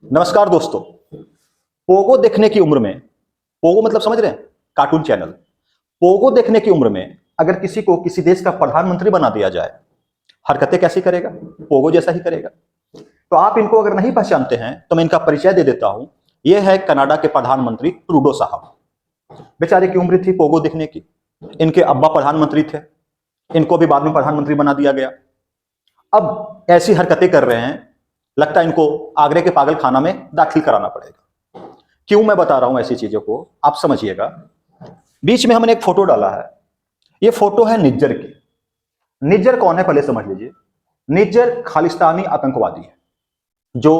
नमस्कार दोस्तों। पोगो देखने की उम्र में, पोगो मतलब समझ रहे हैं, कार्टून चैनल। पोगो देखने की उम्र में अगर किसी को किसी देश का प्रधानमंत्री बना दिया जाए, हरकतें कैसी करेगा? पोगो जैसा ही करेगा। तो आप इनको अगर नहीं पहचानते हैं तो मैं इनका परिचय दे देता हूं। यह है कनाडा के प्रधानमंत्री ट्रूडो साहब। बेचारे की उम्र थी पोगो देखने की। इनके अब्बा प्रधानमंत्री थे, इनको भी बाद में प्रधानमंत्री बना दिया गया। अब ऐसी हरकतें कर रहे हैं, लगता है इनको आगरे के पागल खाना में दाखिल कराना पड़ेगा। क्यों मैं बता रहा हूं ऐसी चीजों को, आप समझिएगा। बीच में हमने एक फोटो डाला है। ये फोटो है निज्जर की। निज्जर कौन है पहले समझ लीजिए। निज्जर खालिस्तानी आतंकवादी है जो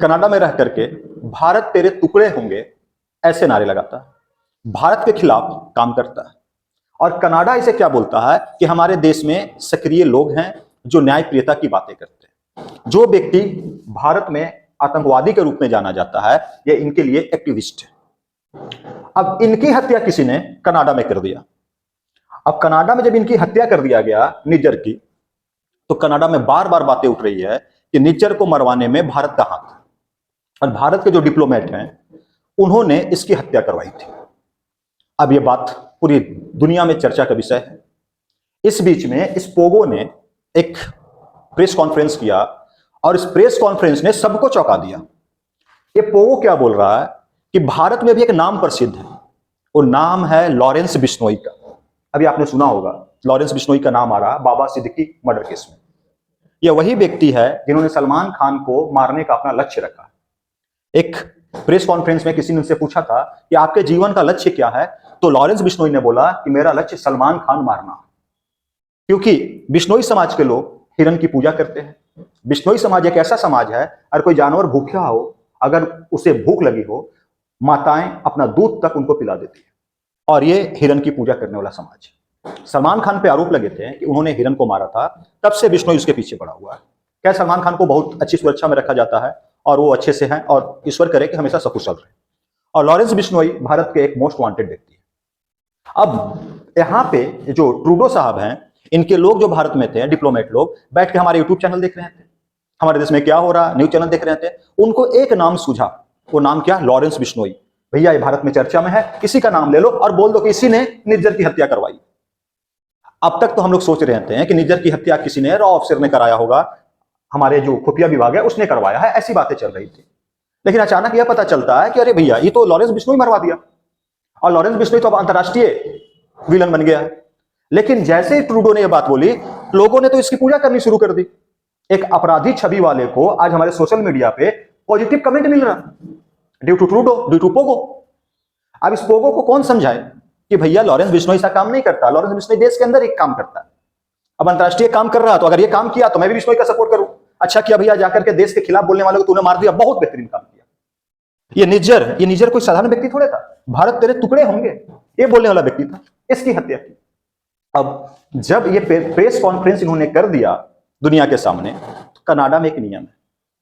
कनाडा में रह करके भारत तेरे टुकड़े होंगे ऐसे नारे लगाता है, भारत के खिलाफ काम करता है। और कनाडा इसे क्या बोलता है कि हमारे देश में सक्रिय लोग हैं जो न्यायप्रियता की बातें करते हैं। जो व्यक्ति भारत में आतंकवादी के रूप में जाना जाता है, यह इनके लिए एक्टिविस्ट है। अब इनकी हत्या किसी ने कनाडा में कर दिया। अब कनाडा में जब इनकी हत्या कर दिया गया निज्जर की, तो कनाडा में बार बार बातें उठ रही है कि निज्जर को मरवाने में भारत का हाथ है और भारत के जो डिप्लोमेट हैं उन्होंने इसकी हत्या करवाई थी। अब यह बात पूरी दुनिया में चर्चा का विषय है। इस बीच में इस पोगो ने एक प्रेस कॉन्फ्रेंस किया और इस प्रेस कॉन्फ्रेंस ने सबको चौंका दिया। ये पोगो क्या बोल रहा है कि भारत में भी एक नाम प्रसिद्ध है, वो नाम है लॉरेंस बिश्नोई का। अभी आपने सुना होगा लॉरेंस बिश्नोई का नाम आ रहा बाबा सिद्दीकी मर्डर केस में। यह वही व्यक्ति है जिन्होंने सलमान खान को मारने का अपना लक्ष्य रखा। एक प्रेस कॉन्फ्रेंस में किसी ने उनसे पूछा था कि आपके जीवन का लक्ष्य क्या है, तो लॉरेंस बिश्नोई ने बोला कि मेरा लक्ष्य सलमान खान मारना। क्योंकि बिश्नोई समाज के लोग हिरण की पूजा करते हैं। बिश्नोई समाज एक ऐसा समाज है, अगर कोई जानवर भूखा हो, अगर उसे भूख लगी हो, माताएं अपना दूध तक उनको पिला देती है। और ये हिरण की पूजा करने वाला समाज है। सलमान खान पे आरोप लगे थे कि उन्होंने हिरण को मारा था, तब से बिश्नोई उसके पीछे पड़ा हुआ है। क्या सलमान खान को बहुत अच्छी सुरक्षा में रखा जाता है और वो अच्छे से हैं और ईश्वर करे कि हमेशा सकुशल रहे। और लॉरेंस बिश्नोई भारत के एक मोस्ट वांटेड व्यक्ति है। अब यहाँ पे जो ट्रूडो साहब हैं, इनके लोग जो भारत में थे, डिप्लोमेट लोग, बैठ के हमारे यूट्यूब चैनल देख रहे थे, हमारे देश में क्या हो रहा, न्यूज चैनल देख रहे थे। उनको एक नाम सूझा, वो नाम क्या? लॉरेंस बिश्नोई। भैया ये भारत में चर्चा में है, किसी का नाम ले लो और बोल दो कि इसी ने निज्जर की हत्या करवाई। अब तक तो हम लोग सोच रहे हैं कि निज्जर की हत्या किसी ने, रॉ ऑफिसर ने कराया होगा, हमारे जो खुफिया विभाग है उसने करवाया है, ऐसी बातें चल रही थी। लेकिन अचानक यह पता चलता है कि अरे भैया ये तो लॉरेंस बिश्नोई मरवा दिया। और लॉरेंस बिश्नोई तो अब अंतर्राष्ट्रीय विलन बन गया है। लेकिन जैसे ही ट्रूडो ने यह बात बोली, लोगों ने तो इसकी पूजा करनी शुरू कर दी। एक अपराधी छवि वाले को आज हमारे सोशल मीडिया पे पॉजिटिव कमेंट मिल रहा, due to Trudeau, due to Pogo. अब इस पोगो को कौन समझाए कि भैया लॉरेंस बिश्नोई ऐसा काम नहीं करता, लॉरेंस बिश्नोई देश के अंदर एक काम करता है। अब अंतर्राष्ट्रीय काम कर रहा, तो अगर ये काम किया तो मैं भी बिश्नोई का सपोर्ट करूं। अच्छा किया भैया, जाकर के देश के खिलाफ बोलने वालों को तूने मार दिया, बहुत बेहतरीन काम किया। ये निज्जर कोई साधारण व्यक्ति थोड़े था, भारत तेरे टुकड़े होंगे ये बोलने वाला व्यक्ति था, इसकी हत्या की। अब जब ये प्रेस कॉन्फ्रेंस इन्होंने कर दिया दुनिया के सामने, तो कनाडा में एक नियम है,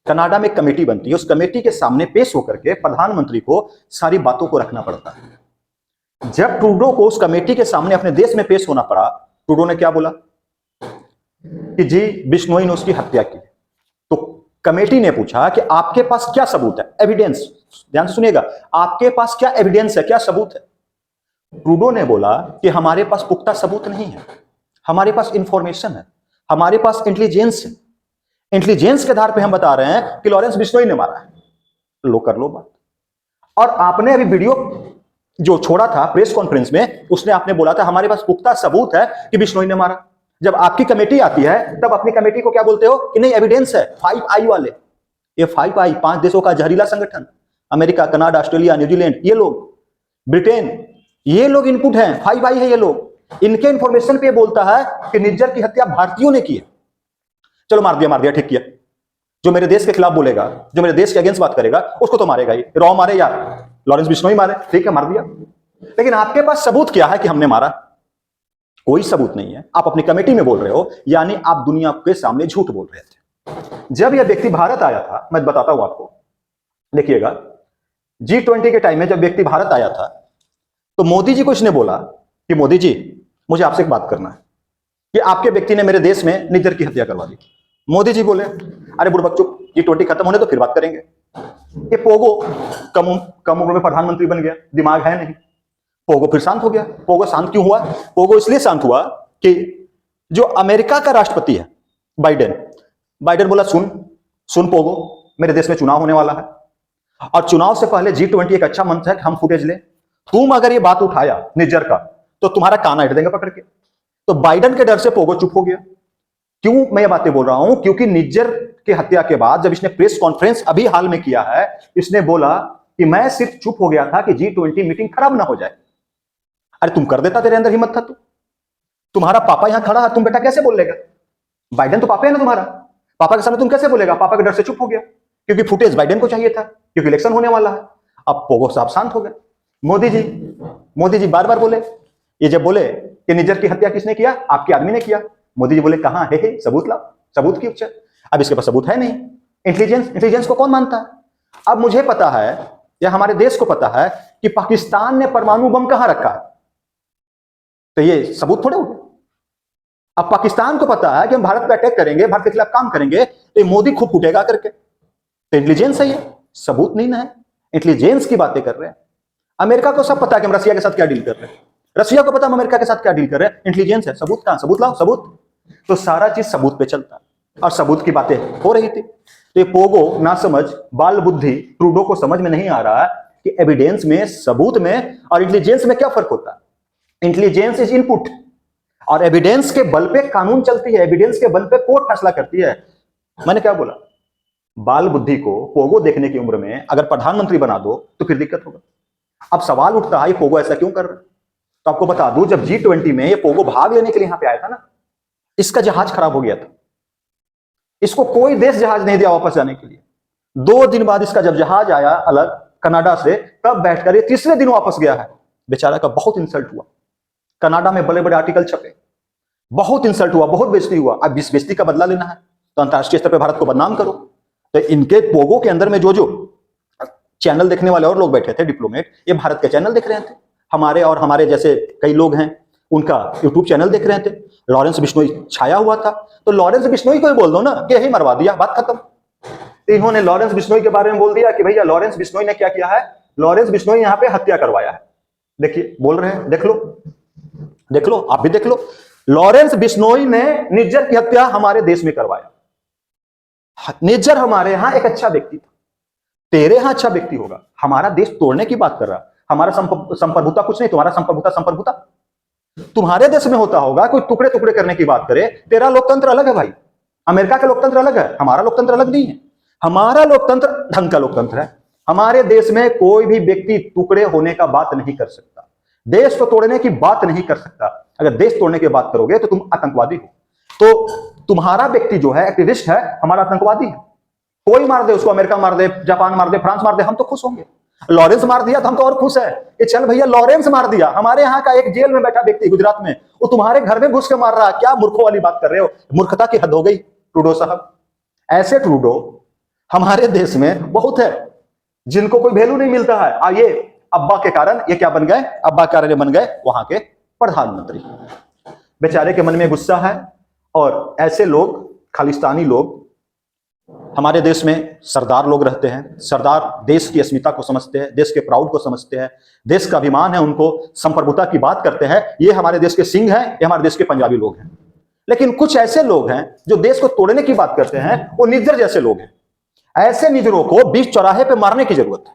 कनाडा में कमेटी बनती है, उस कमेटी के सामने पेश होकर के प्रधानमंत्री को सारी बातों को रखना पड़ता है। जब ट्रूडो को उस कमेटी के सामने अपने देश में पेश होना पड़ा, ट्रूडो ने क्या बोला कि जी बिश्नोई ने उसकी हत्या की। तो कमेटी ने पूछा कि आपके पास क्या सबूत है, एविडेंस, ध्यान से सुनिएगा, आपके पास क्या एविडेंस है, क्या सबूत है? ट्रूडो ने बोला कि हमारे पास पुख्ता सबूत नहीं है, हमारे पास इंफॉर्मेशन है, हमारे पास इंटेलिजेंस है, इंटेलिजेंस के आधार पे हम बता रहे हैं कि लॉरेंस बिश्नोई ने मारा है। लो कर लो बात। और आपने अभी वीडियो जो छोड़ा था प्रेस कॉन्फ्रेंस में, उसने आपने बोला था हमारे पास पुख्ता सबूत है कि बिश्नोई ने मारा। जब आपकी कमेटी आती है तब अपनी कमेटी को क्या बोलते हो कि नहीं एविडेंस है। 5 आई वाले, ये 5 आई 5 देशों का जहरीला संगठन, अमेरिका, कनाडा, ऑस्ट्रेलिया, न्यूजीलैंड, ये लोग, ब्रिटेन, ये लोग इनपुट हैं, 5 आई है ये लोग। इनके इंफॉर्मेशन पे बोलता है कि निज्जर की हत्या भारतीयों ने की है। चलो मार दिया, ठीक किया। जो मेरे देश के खिलाफ बोलेगा, जो मेरे देश के अगेंस्ट बात करेगा, उसको तो मारेगा ही, रॉ मारे या लॉरेंस बिश्नोई मारे, ठीक है, मार दिया। लेकिन आपके पास सबूत क्या है कि हमने मारा? कोई सबूत नहीं है। आप अपनी कमेटी में बोल रहे हो, यानी आप दुनिया के सामने झूठ बोल रहे थे। जब यह व्यक्ति भारत आया था, मैं बताता हूं आपको, देखिएगा, G20 के टाइम में जब व्यक्ति भारत आया था, तो मोदी जी को इसने बोला कि मोदी जी मुझे आपसे एक बात करना है कि आपके व्यक्ति ने मेरे देश में निज्जर की हत्या करवा दी। मोदी जी बोले अरे बुड़बक चुप, G20 खत्म होने तो फिर बात करेंगे। ये पोगो कम उम्र में प्रधानमंत्री बन गया, दिमाग है नहीं, पोगो फिर शांत हो गया। पोगो शांत क्यों हुआ? पोगो इसलिए शांत हुआ कि जो अमेरिका का राष्ट्रपति है बाइडेन बोला, सुन पोगो, मेरे देश में चुनाव होने वाला है और चुनाव से पहले G20 एक अच्छा मंच है कि हम फुटेज ले, तुम अगर ये बात उठाया निज्जर का तो तुम्हारा कान हिट देंगे पकड़ के। तो बाइडेन के डर से पोगो चुप हो गया। क्यों मैं ये बातें बोल रहा हूं? क्योंकि निज्जर की हत्या के बाद जब इसने प्रेस कॉन्फ्रेंस अभी हाल में किया है, इसने बोला कि मैं सिर्फ चुप हो गया था कि G20 मीटिंग खराब ना हो जाए। अरे तुम कर देता, तेरे अंदर हिम्मत था। तुम्हारा पापा यहां खड़ा है, तुम बेटा कैसे बोल लेगा? बाइडेन तो पापा है ना तुम्हारा, पापा के सामने तुम कैसे बोलेगा? पापा के डर से चुप हो गया क्योंकि फुटेज बाइडेन को चाहिए था, क्योंकि इलेक्शन होने वाला है। अब पोगो साहब शांत हो गए। मोदी जी बार बार बोले, ये जब बोले कि निज्जर की हत्या किसने किया? आपके आदमी ने किया। मोदी जी बोले कहां है सबूत लाओ, सबूत की उच्च। अब इसके पास सबूत है नहीं। इंटेलिजेंस को कौन मानता है? अब मुझे पता है या हमारे देश को पता है कि पाकिस्तान ने परमाणु बम कहां रखा है, तो ये सबूत थोड़े हो गए। अब पाकिस्तान को पता है कि हम भारत पे अटैक करेंगे, भारत के खिलाफ काम करेंगे, तो मोदी खूब फूटेगा करके। तो इंटेलिजेंस है ये, सबूत नहीं ना है। इंटेलिजेंस की बातें कर रहे हैं। अमेरिका को सब पता है कि हम रशिया के साथ क्या डील कर रहे हैं, रशिया को पता हम अमेरिका के साथ क्या डील कर रहे हैं। इंटेलिजेंस है, सबूत कहां? सबूत लाओ, सबूत। तो सारा चीज सबूत पे चलता है और सबूत की बातें हो रही थी। तो ये पोगो ना समझ, बाल बुद्धि ट्रूडो को समझ में नहीं आ रहा है कि एविडेंस में, सबूत में और इंटेलिजेंस में क्या फर्क होता है। इंटेलिजेंस इज इनपुट और एविडेंस के बल पे कानून चलती है, एविडेंस के बल पे कोर्ट फैसला करती है। मैंने क्या बोला? बाल बुद्धि को पोगो देखने की उम्र में अगर प्रधानमंत्री बना दो तो फिर दिक्कत होगा। अब सवाल उठता है ये पोगो ऐसा क्यों कर रहा है? तो आपको बता दूं, जब G20 में ये पोगो भाग लेने के लिए यहां पे आया था ना, इसका जहाज खराब हो गया था। इसको कोई देश जहाज नहीं दिया वापस जाने के लिए। 2 दिन बाद इसका जब जहाज आया अलग कनाडा से, तब बैठकर ये तीसरे दिन वापस गया है। बेचारा का बहुत इंसल्ट हुआ, कनाडा में बड़े बड़े आर्टिकल छपे, बहुत इंसल्ट हुआ, बहुत बेइज्जती हुआ। अब इस बेइज्जती का बदला लेना है तो अंतरराष्ट्रीय स्तर पर भारत को बदनाम करो। तो इनके पोगो के अंदर में जो चैनल देखने वाले और लोग बैठे थे डिप्लोमेट, ये भारत के चैनल देख रहे थे। हमारे और हमारे जैसे कई लोग हैं उनका यूट्यूब चैनल देख रहे थे। लॉरेंस बिश्नोई छाया हुआ था, तो लॉरेंस बिश्नोई को ही बोल दो ना कि यही मरवा दिया, बात खत्म। तो इन्होंने लॉरेंस बिश्नोई के बारे में बोल दिया कि भैया लॉरेंस बिश्नोई ने क्या किया है, लॉरेंस बिश्नोई यहां पे हत्या करवाया है। देखिए बोल रहे हैं, देख लो आप भी देख लो। लॉरेंस बिश्नोई ने निज्जर की हत्या हमारे देश में करवाया। निज्जर हमारे यहां एक अच्छा व्यक्ति था, तेरे यहां अच्छा व्यक्ति होगा। हमारा देश तोड़ने की बात कर रहा, हमारा संप्रभुता कुछ नहीं, तुम्हारा संप्रभुता तुम्हारे देश में होता होगा। कोई टुकड़े टुकड़े करने की बात करे, तेरा लोकतंत्र अलग है भाई, अमेरिका का लोकतंत्र अलग है, हमारा लोकतंत्र अलग नहीं है। हमारा लोकतंत्र ढंग का लोकतंत्र है। हमारे देश में कोई भी व्यक्ति टुकड़े होने का बात नहीं कर सकता, देश को तोड़ने की बात नहीं कर सकता। अगर देश तोड़ने की बात करोगे तो तुम आतंकवादी हो। तो तुम्हारा व्यक्ति जो है एक्टिविस्ट है, हमारा आतंकवादी है। कोई मार दे उसको, अमेरिका मार दे, जापान मार दे, फ्रांस मार दे, हम तो खुश होंगे। लॉरेंस मार दिया तो हम तो और खुश है कि चल भैया लॉरेंस मार दिया। हमारे यहाँ का एक जेल में बैठा व्यक्ति गुजरात में, वो तुम्हारे घर में घुस के मार रहा। क्या मूर्खों वाली बात कर रहे हो? मूर्खता की हद हो गई ट्रूडो साहब। ऐसे ट्रूडो हमारे देश में बहुत है जिनको कोई वैल्यू नहीं मिलता है। ये अब्बा के कारण ये क्या बन गए? अब्बा के कारण बन गए वहां के प्रधानमंत्री। बेचारे के मन में गुस्सा है और ऐसे लोग, खालिस्तानी लोग, हमारे देश में सरदार लोग रहते हैं। सरदार देश की अस्मिता को समझते हैं, देश के प्राउड को समझते हैं, देश का अभिमान है उनको, संप्रभुता की बात करते हैं। ये हमारे देश के सिंह हैं, ये हमारे देश के पंजाबी लोग हैं। लेकिन कुछ ऐसे लोग हैं जो देश को तोड़ने की बात करते हैं, वो निज्जर जैसे लोग हैं। ऐसे निज्जरों को बीच चौराहे पे मारने की जरूरत है।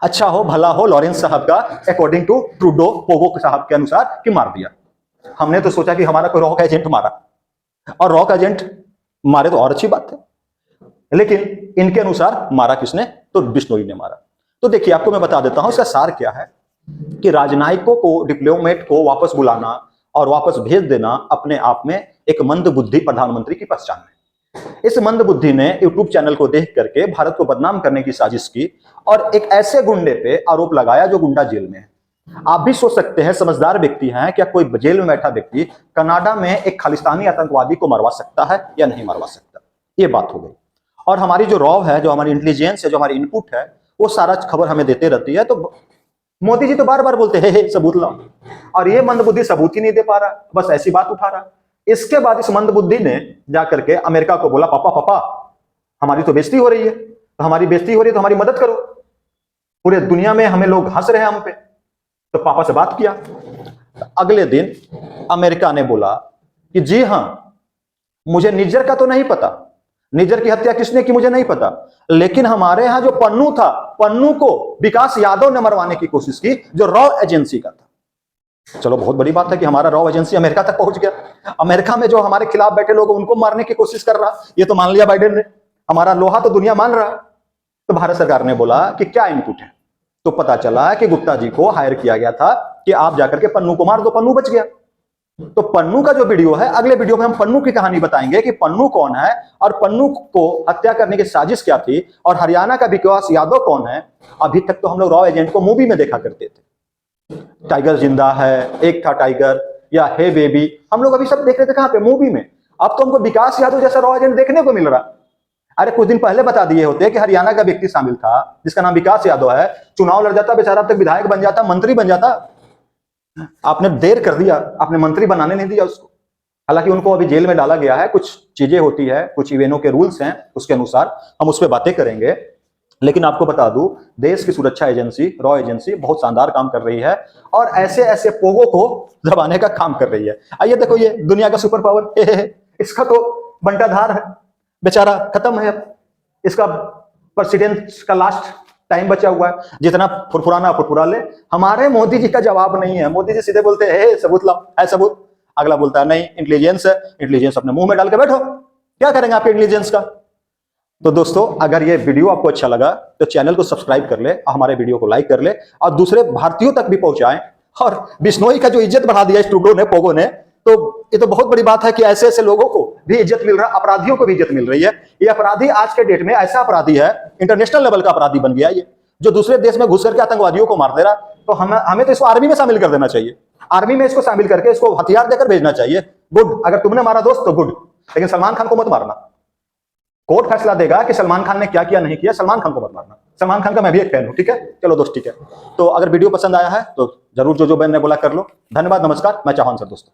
अच्छा हो भला हो लॉरेंस साहब का अकॉर्डिंग टू ट्रूडो, पोगो साहब के अनुसार कि मार दिया। हमने तो सोचा कि हमारा कोई रॉक एजेंट मारा, और रॉक एजेंट मारे तो और अच्छी बात है, लेकिन इनके अनुसार मारा किसने? तो बिश्नोई ने मारा। तो देखिए आपको मैं बता देता हूं इसका सार क्या है कि राजनयिकों को, डिप्लोमेट को वापस बुलाना और वापस भेज देना अपने आप में एक मंद बुद्धि प्रधानमंत्री की पहचान है। इस मंद बुद्धि ने यूट्यूब चैनल को देख करके भारत को बदनाम करने की साजिश की और एक ऐसे गुंडे पे आरोप लगाया जो गुंडा जेल में है। आप भी सोच सकते हैं, समझदार व्यक्ति हैं, क्या कोई जेल में बैठा व्यक्ति कनाडा में एक खालिस्तानी आतंकवादी को मरवा सकता है या नहीं मरवा सकता? ये बात हो गई। और हमारी जो रॉ है, जो हमारी इंटेलिजेंस है, जो हमारी इनपुट है, वो सारा खबर हमें देते रहती है। तो मोदी जी तो बार बार बोलते हैं सबूत लाओ, और ये मंदबुद्धि सबूत ही नहीं दे पा रहा, बस ऐसी बात उठा रहा। इसके बाद इस मंदबुद्धि ने जाकर के अमेरिका को बोला, पापा पापा हमारी तो बेइज्जती हो रही है, तो हमारी बेइज्जती हो रही है तो हमारी मदद करो। पूरे दुनिया में हमें लोग हंस रहे हैं हम पे। तो पापा से बात किया। अगले दिन अमेरिका ने बोला कि जी हां, मुझे निज्जर का तो नहीं पता, निज्जर की हत्या किसने की मुझे नहीं पता, लेकिन हमारे यहां जो पन्नू था, पन्नू को विकास यादव ने मरवाने की कोशिश की, जो रॉ एजेंसी का था। चलो बहुत बड़ी बात है कि हमारा रॉ एजेंसी अमेरिका तक पहुंच गया। अमेरिका में जो हमारे खिलाफ बैठे लोग उनको मारने की कोशिश कर रहा, ये तो मान लिया बाइडेन ने, हमारा लोहा तो दुनिया मान रहा है। तो भारत सरकार ने बोला कि क्या इनपुट है। तो पता चला कि गुप्ता जी को हायर किया गया था कि आप जाकर के पन्नू को मार दो, पन्नू बच गया। तो पन्नू का जो वीडियो है, अगले वीडियो में हम पन्नू की कहानी बताएंगे कि पन्नू कौन है और पन्नू को हत्या करने की साजिश क्या थी, और हरियाणा का विकास यादव कौन है। अभी तक तो हम लोग रॉ एजेंट को मूवी में देखा करते थे, टाइगर जिंदा है, एक था टाइगर, या हे बेबी, हम लोग अभी सब देख रहे थे कहां पे, मूवी में। अब तो हमको विकास यादव जैसा रॉ एजेंट देखने को मिल रहा। अरे कुछ दिन पहले बता दिए होते कि हरियाणा का व्यक्ति शामिल था जिसका नाम विकास यादव है, चुनाव लड़ जाता, बेचारा अब तक विधायक बन जाता, मंत्री बन जाता। आपने देर कर दिया, आपने मंत्री बनाने नहीं दिया उसको। हालांकि उनको अभी जेल में डाला गया है, कुछ चीजें होती है, कुछ इवेंटों के रूल्स हैं, उसके अनुसार हम उस पर बातें करेंगे। लेकिन आपको बता दूं, देश की सुरक्षा एजेंसी रॉ एजेंसी बहुत शानदार काम कर रही है और ऐसे ऐसे पोगों को दबाने का काम कर रही है। आइए देखो, ये दुनिया का सुपर पावर, इसका तो बंटाधार है, बेचारा खत्म है। अब इसका प्रेसिडेंट का लास्ट टाइम बचा हुआ है, जितना फुरफुराना फुरफुरा ले। हमारे मोदी जी का जवाब नहीं है। मोदी जी सीधे बोलते हैं सबूत लाओ, है सबूत। अगला बोलता है नहीं, इंटेलिजेंस है, इंटेलिजेंस अपने मुंह में डाल के बैठो, क्या करेंगे आपके इंटेलिजेंस का। तो दोस्तों, अगर ये वीडियो आपको अच्छा लगा तो चैनल को सब्सक्राइब कर ले और हमारे वीडियो को लाइक कर ले और दूसरे भारतीयों तक भी पहुंचाएं। और बिश्नोई का जो इज्जत बढ़ा दिया इस टूडो ने, पोगो ने, तो ये तो बहुत बड़ी बात है कि ऐसे ऐसे लोगों को भी इज्जत मिल रहा है, अपराधियों को भी इज्जत मिल रही है। ये अपराधी आज के डेट में ऐसा अपराधी है, इंटरनेशनल लेवल का अपराधी बन गया ये, जो दूसरे देश में घुस करके आतंकवादियों को मार दे रहा। तो हमें तो इसको आर्मी में शामिल कर देना चाहिए, आर्मी में इसको शामिल करके इसको हथियार देकर भेजना चाहिए। गुड, अगर तुमने मारा दोस्त तो गुड, लेकिन सलमान खान को मत मारना। कोर्ट फैसला देगा कि सलमान खान ने क्या किया नहीं किया, सलमान खान को मत मारना। सलमान खान का मैं भी एक फैन हूं, ठीक है। चलो दोस्त, ठीक है। तो अगर वीडियो पसंद आया है तो जरूर जो जो मैंने बोला कर लो। धन्यवाद, नमस्कार, मैं चौहान सर दोस्तों।